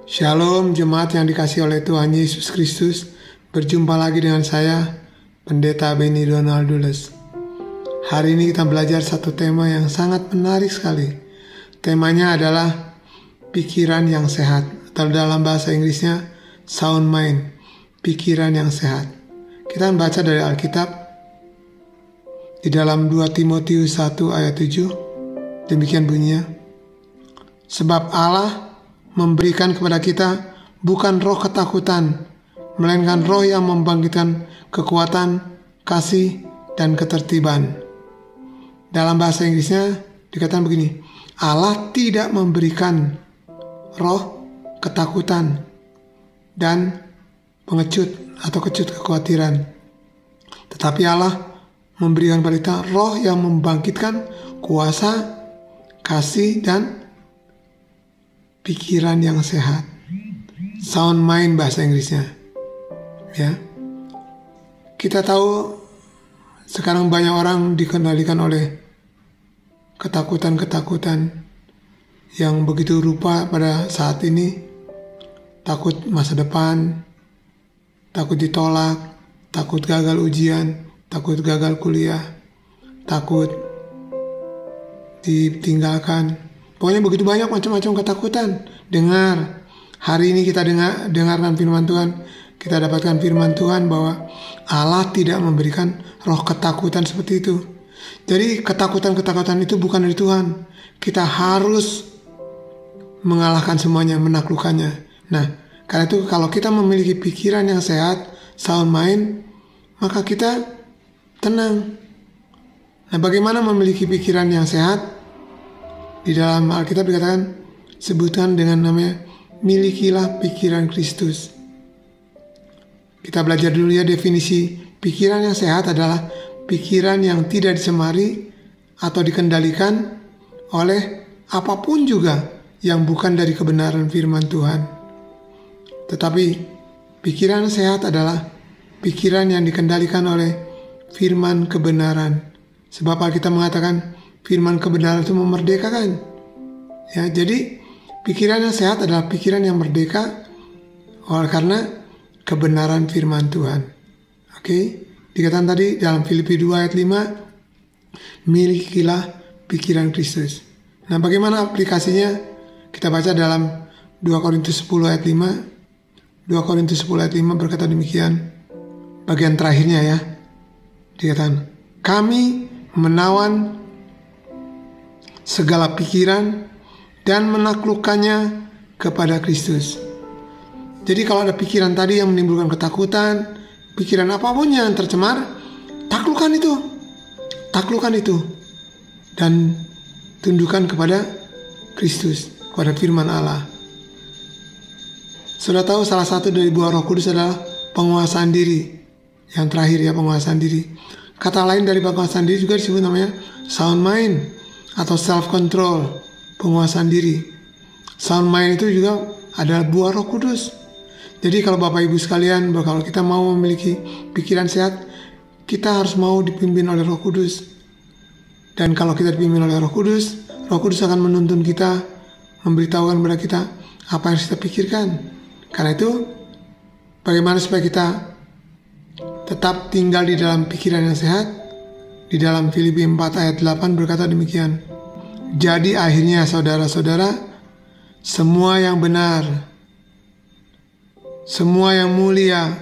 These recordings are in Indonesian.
Shalom jemaat yang dikasihi oleh Tuhan Yesus Kristus. Berjumpa lagi dengan saya, Pendeta Benny Donaldules. Hari ini kita belajar satu tema yang sangat menarik sekali. Temanya adalah pikiran yang sehat, atau dalam bahasa Inggrisnya sound mind, pikiran yang sehat. Kita baca dari Alkitab di dalam 2 Timotius 1 ayat 7. Demikian bunyinya. Sebab Allah memberikan kepada kita bukan roh ketakutan, melainkan roh yang membangkitkan kekuatan, kasih, dan ketertiban. Dalam bahasa Inggrisnya dikatakan begini, Allah tidak memberikan roh ketakutan dan pengecut atau kecut kekhawatiran, tetapi Allah memberikan kepada kita roh yang membangkitkan kuasa, kasih, dan pikiran yang sehat. Sound mind bahasa Inggrisnya. Ya. Kita tahu sekarang banyak orang dikendalikan oleh ketakutan-ketakutan yang begitu rupa pada saat ini. Takut masa depan, takut ditolak, takut gagal ujian, takut gagal kuliah, takut ditinggalkan. Pokoknya begitu banyak macam-macam ketakutan. Dengar, hari ini kita dengarkan firman Tuhan. Kita dapatkan firman Tuhan bahwa Allah tidak memberikan roh ketakutan seperti itu. Jadi ketakutan-ketakutan itu bukan dari Tuhan. Kita harus mengalahkan semuanya, menaklukkannya. Nah, karena itu kalau kita memiliki pikiran yang sehat, sound mind, maka kita tenang. Nah, bagaimana memiliki pikiran yang sehat? Di dalam Alkitab dikatakan, sebutkan dengan namanya, milikilah pikiran Kristus. Kita belajar dulu ya definisi pikiran yang sehat adalah pikiran yang tidak dicemari atau dikendalikan oleh apapun juga yang bukan dari kebenaran firman Tuhan. Tetapi pikiran sehat adalah pikiran yang dikendalikan oleh firman kebenaran. Sebab Alkitab mengatakan firman kebenaran itu memerdekakan. Ya, jadi pikiran yang sehat adalah pikiran yang merdeka oleh karena kebenaran firman Tuhan. Oke, dikatakan tadi dalam Filipi 2 ayat 5, milikilah pikiran Kristus. Nah, bagaimana aplikasinya? Kita baca dalam 2 Korintus 10 ayat 5. 2 Korintus 10 ayat 5 berkata demikian. Bagian terakhirnya ya. Dikatakan, kami menawan segala pikiran dan menaklukkannya kepada Kristus. Jadi kalau ada pikiran tadi yang menimbulkan ketakutan, pikiran apapun yang tercemar, taklukkan itu dan tundukkan kepada Kristus, kepada firman Allah. Sudah tahu salah satu dari buah Roh Kudus adalah penguasaan diri. Yang terakhir ya, penguasaan diri. Kata lain dari penguasaan diri juga disebut namanya sound mind atau self-control, penguasaan diri. Sound mind itu juga adalah buah Roh Kudus. Jadi kalau Bapak Ibu sekalian, kalau kita mau memiliki pikiran sehat, kita harus mau dipimpin oleh Roh Kudus. Dan kalau kita dipimpin oleh Roh Kudus akan menuntun kita, memberitahukan kepada kita apa yang harus kita pikirkan. Karena itu, bagaimana supaya kita tetap tinggal di dalam pikiran yang sehat? Di dalam Filipi 4 ayat 8 berkata demikian. Jadi akhirnya saudara-saudara, semua yang benar, semua yang mulia,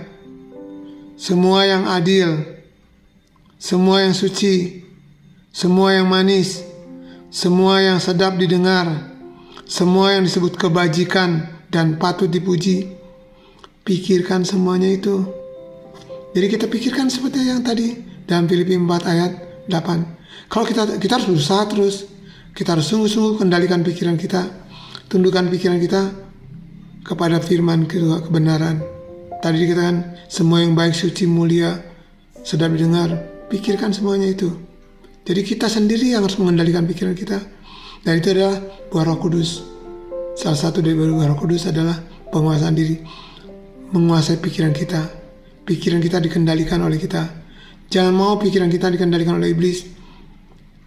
semua yang adil, semua yang suci, semua yang manis, semua yang sedap didengar, semua yang disebut kebajikan dan patut dipuji, pikirkan semuanya itu. Jadi kita pikirkan seperti yang tadi dalam Filipi 4 ayat 8. Kalau kita harus berusaha terus. Kita harus sungguh-sungguh kendalikan pikiran kita. Tundukkan pikiran kita kepada firman kebenaran. Tadi dikatakan semua yang baik, suci, mulia, sedap didengar. Pikirkan semuanya itu. Jadi kita sendiri yang harus mengendalikan pikiran kita. Dan itu adalah buah Roh Kudus. Salah satu dari buah Roh Kudus adalah penguasaan diri. Menguasai pikiran kita. Pikiran kita dikendalikan oleh kita. Jangan mau pikiran kita dikendalikan oleh iblis.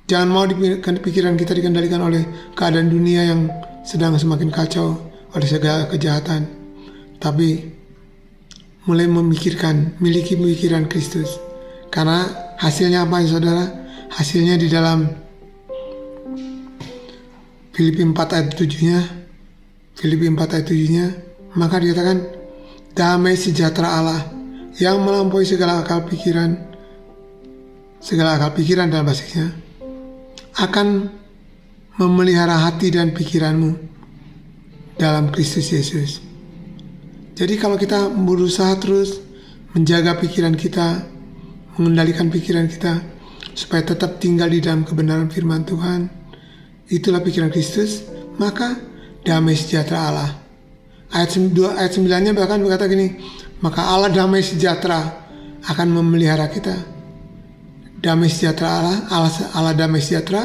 Jangan mau pikiran kita dikendalikan oleh keadaan dunia yang sedang semakin kacau, oleh segala kejahatan, tapi mulai miliki pemikiran Kristus. Karena hasilnya apa ya saudara? Hasilnya di dalam Filipi 4 ayat 7-nya, maka dikatakan damai sejahtera Allah yang melampaui segala akal pikiran dalam basisnya akan memelihara hati dan pikiranmu dalam Kristus Yesus. Jadi kalau kita berusaha terus menjaga pikiran kita, mengendalikan pikiran kita supaya tetap tinggal di dalam kebenaran firman Tuhan, itulah pikiran Kristus, maka damai sejahtera Allah. Ayat 9-nya bahkan berkata gini, maka Allah damai sejahtera akan memelihara kita. Damai sejahtera Allah damai sejahtera,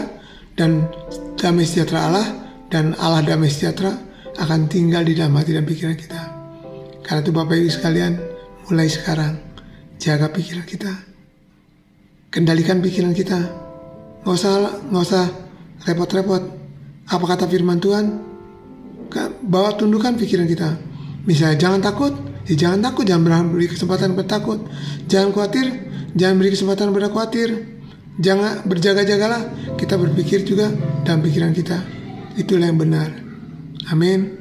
dan damai sejahtera Allah dan Allah damai sejahtera akan tinggal di dalam hati dan pikiran kita. Karena itu Bapak Ibu sekalian, mulai sekarang jaga pikiran kita, kendalikan pikiran kita. Nggak usah repot-repot. Apa kata firman Tuhan? Tundukkan pikiran kita. Misalnya jangan takut, jangan beri kesempatan bertakut. Jangan khawatir, jangan beri kesempatan berkhawatir. Jangan berjaga-jagalah, kita berpikir juga dalam pikiran kita. Itulah yang benar. Amin.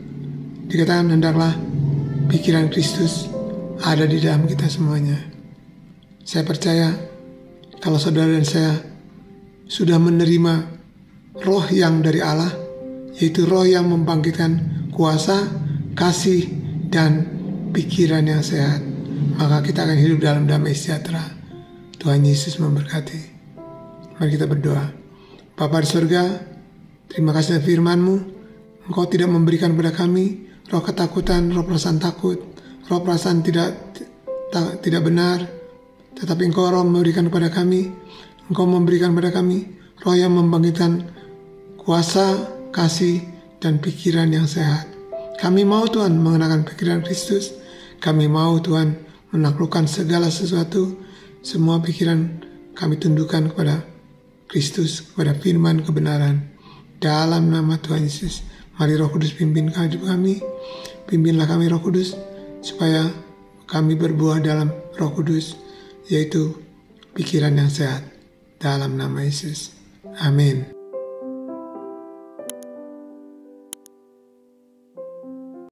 Dikatakan hendaklah pikiran Kristus ada di dalam kita semuanya. Saya percaya kalau saudara dan saya sudah menerima roh yang dari Allah, yaitu roh yang membangkitkan kuasa, kasih, dan pikiran yang sehat, maka kita akan hidup dalam damai sejahtera. Tuhan Yesus memberkati. Mari kita berdoa. Bapa di surga, terima kasih firman-Mu. Engkau tidak memberikan kepada kami roh ketakutan, roh perasaan takut, roh perasaan tidak benar, tetapi Engkau roh memberikan kepada kami. Engkau memberikan kepada kami roh yang membangkitkan kuasa, kasih, dan pikiran yang sehat. Kami mau Tuhan mengenakan pikiran Kristus. Kami mau Tuhan menaklukkan segala sesuatu. Semua pikiran kami tundukkan kepada Kristus, kepada firman kebenaran. Dalam nama Tuhan Yesus, mari Roh Kudus pimpin kami. Pimpinlah kami Roh Kudus, supaya kami berbuah dalam Roh Kudus, yaitu pikiran yang sehat. Dalam nama Yesus. Amin.